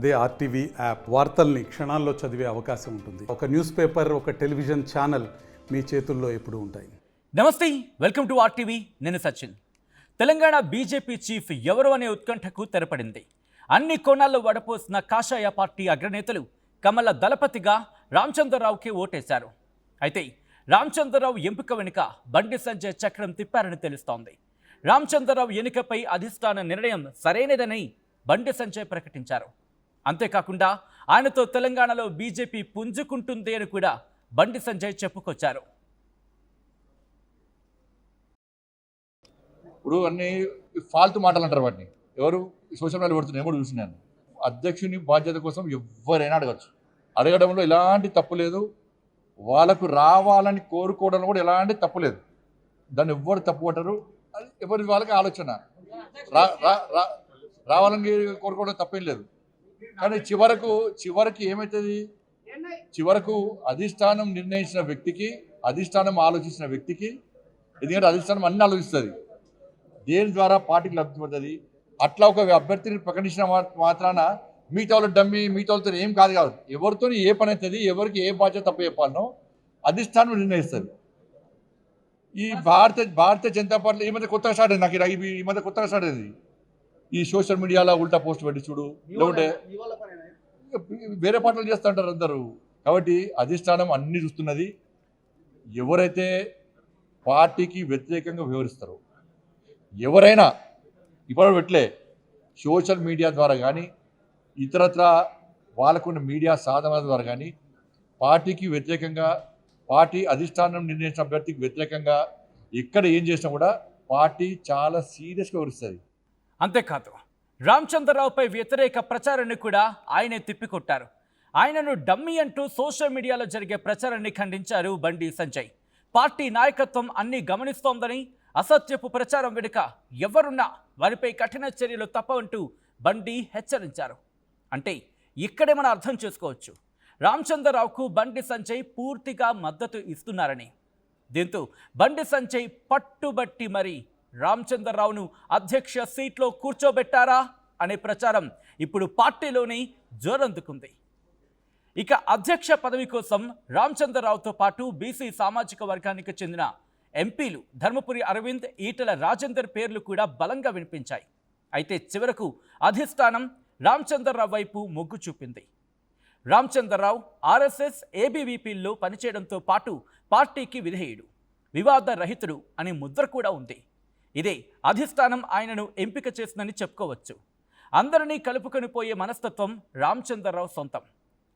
అదే RTV app వార్తల్ని క్షణాల్లో చదివే అవకాశం ఉంటుంది. ఒక న్యూస్ పేపర్, ఒక టెలివిజన్ ఛానల్ మీ చేతుల్లో ఎప్పుడూ ఉంటాయి. నమస్తే, వెల్కమ్ టు ఆర్టీవీ. నేను సచిన్. తెలంగాణ బీజేపీ చీఫ్ ఎవరు అనే ఉత్కంఠకు తెరపడింది. అన్ని కోణాల్లో వడపోసిన కాషాయ పార్టీ అగ్రనేతలు కమల దళపతిగా రామచంద్రరావుకి ఓటేశారు. అయితే రామచంద్రరావు ఎంపిక వెనుక బండి సంజయ్ చక్రం తిప్పారని తెలుస్తోంది. రామచంద్రరావు ఎన్నికపై అధిష్టాన నిర్ణయం సరైనదని బండి సంజయ్ ప్రకటించారు. అంతేకాకుండా ఆయనతో తెలంగాణలో బీజేపీ పుంజుకుంటుంది అని కూడా బండి సంజయ్ చెప్పుకొచ్చారు. ఇప్పుడు అన్ని ఫాల్తు మాటలు అంటారు. వాటిని ఎవరు సోషల్ మీడియాలో పెడుతున్నారు, నేను కూడా చూసినాను. అధ్యక్షుని బాధ్యత కోసం ఎవరైనా అడగచ్చు. అడగడంలో ఎలాంటి తప్పు లేదు. వాళ్ళకు రావాలని కోరుకోవడంలో కూడా ఎలాంటి తప్పు లేదు. దాన్ని ఎవ్వరు తప్పు పట్టరు. అది ఎవరి వాళ్ళకి ఆలోచన. రావాలని కోరుకోవడం తప్పేం లేదు. కానీ చివరికి ఏమవుతుంది, చివరకు అధిష్టానం నిర్ణయించిన వ్యక్తికి, అధిష్టానం ఆలోచించిన వ్యక్తికి, ఎందుకంటే అధిష్టానం అన్ని ఆలోచిస్తుంది, దేని ద్వారా పార్టీకి లబ్ధి పడుతుంది. అట్లా ఒక అభ్యర్థిని ప్రకటించిన మాత్రాన మిగతా వాళ్ళు డమ్మి, మిగతా వాళ్ళతో ఏం కాదు. ఎవరితో ఏ పని అవుతుంది, ఎవరికి ఏ బాధ్యత తప్పు చెప్పాలనో అధిష్టానం నిర్ణయిస్తుంది. ఈ భారతీయ జనతా పార్టీ ఈ మధ్య కొత్తగా స్టార్ట్ అయింది. నాకు ఈ మధ్య కొత్తగా స్టార్ట్ అయింది. ఈ సోషల్ మీడియాలో ఉల్టా పోస్ట్ పెట్టి చూడు, లేకుంటే వేరే పార్టీలు చేస్తూ ఉంటారు అందరూ. కాబట్టి అధిష్టానం అన్ని చూస్తున్నది. ఎవరైతే పార్టీకి వ్యతిరేకంగా వ్యవహరిస్తారో, ఎవరైనా ఇప్పుడు పెట్టలే సోషల్ మీడియా ద్వారా కానీ ఇతరత్ర వాళ్ళకున్న మీడియా సాధనాల ద్వారా కానీ పార్టీకి వ్యతిరేకంగా, పార్టీ అధిష్టానం నిర్ణయించిన అభ్యర్థికి వ్యతిరేకంగా ఎక్కడ ఏం చేసినా కూడా పార్టీ చాలా సీరియస్గా వ్యవహరిస్తుంది. అంతేకాదు రామచంద్రరావుపై వ్యతిరేక ప్రచారాన్ని కూడా ఆయనే తిప్పికొట్టారు. ఆయనను డమ్మీ అంటూ సోషల్ మీడియాలో జరిగే ప్రచారాన్ని ఖండించారు బండి సంజయ్. పార్టీ నాయకత్వం అన్ని గమనిస్తోందని, అసత్యపు ప్రచారం వెనుక ఎవరున్నా వారిపై కఠిన చర్యలు తప్పవంటూ బండి హెచ్చరించారు. అంటే ఇక్కడే మనం అర్థం చేసుకోవచ్చు, రామచంద్రరావుకు బండి సంజయ్ పూర్తిగా మద్దతు ఇస్తున్నారని. దీంతో బండి సంజయ్ పట్టుబట్టి మరి రామచంద్రరావును అధ్యక్ష సీట్లో కూర్చోబెట్టారా అనే ప్రచారం ఇప్పుడు పార్టీలోనే జోరందుకుంది. ఇక అధ్యక్ష పదవి కోసం రామచంద్రరావుతో పాటు బీసీ సామాజిక వర్గానికి చెందిన ఎంపీలు ధర్మపురి అరవింద్, ఈటెల రాజేందర్ పేర్లు కూడా బలంగా వినిపించాయి. అయితే చివరకు అధిష్టానం రామచంద్రరావు వైపు మొగ్గు చూపింది. రామచంద్రరావు ఆర్ఎస్ఎస్ ఏబీవీపీల్లో పనిచేయడంతో పాటు పార్టీకి విధేయుడు, వివాద రహితుడు అనే ముద్ర కూడా ఉంది. ఇదే అధిష్టానం ఆయనను ఎంపిక చేసిందని చెప్పుకోవచ్చు. అందరినీ కలుపుకొని పోయే మనస్తత్వం రామచంద్రరావు సొంతం.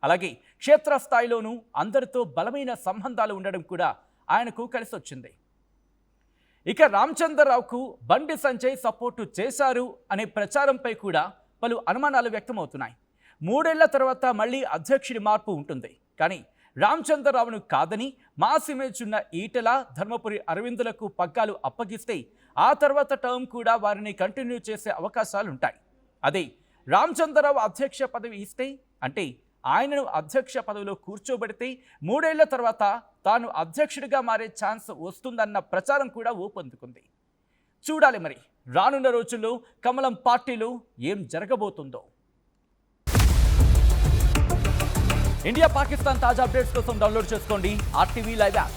అలాగే క్షేత్రస్థాయిలోనూ అందరితో బలమైన సంబంధాలు ఉండడం కూడా ఆయనకు కలిసి వచ్చింది. ఇక రామచంద్రరావుకు బండి సంజయ్ సపోర్టు చేశారు అనే ప్రచారంపై కూడా పలు అనుమానాలు వ్యక్తమవుతున్నాయి. 3 ఏళ్ల తర్వాత మళ్ళీ అధ్యక్షుడి మార్పు ఉంటుంది. కానీ రామచంద్రరావును కాదని మాస్ ఇమేజ్ ఉన్న ఈటెల, ధర్మపురి అరవిందులకు పగ్గాలు అప్పగిస్తే ఆ తర్వాత టర్మ్ కూడా వారిని కంటిన్యూ చేసే అవకాశాలుంటాయి. అదే రామచంద్రరావు అధ్యక్ష పదవి ఇస్తే, అంటే ఆయనను అధ్యక్ష పదవిలో కూర్చోబెడితే 3 ఏళ్ల తర్వాత తాను అధ్యక్షుడిగా మారే ఛాన్స్ వస్తుందన్న ప్రచారం కూడా ఊపందుకుంది. చూడాలి మరి రానున్న రోజుల్లో కమలం పార్టీలో ఏం జరగబోతుందో. ఇండియా పాకిస్తాన్ తాజా అప్డేట్స్ కోసం డౌన్లోడ్ చేసుకోండి ఆర్టీవీ లైవ్ యాప్.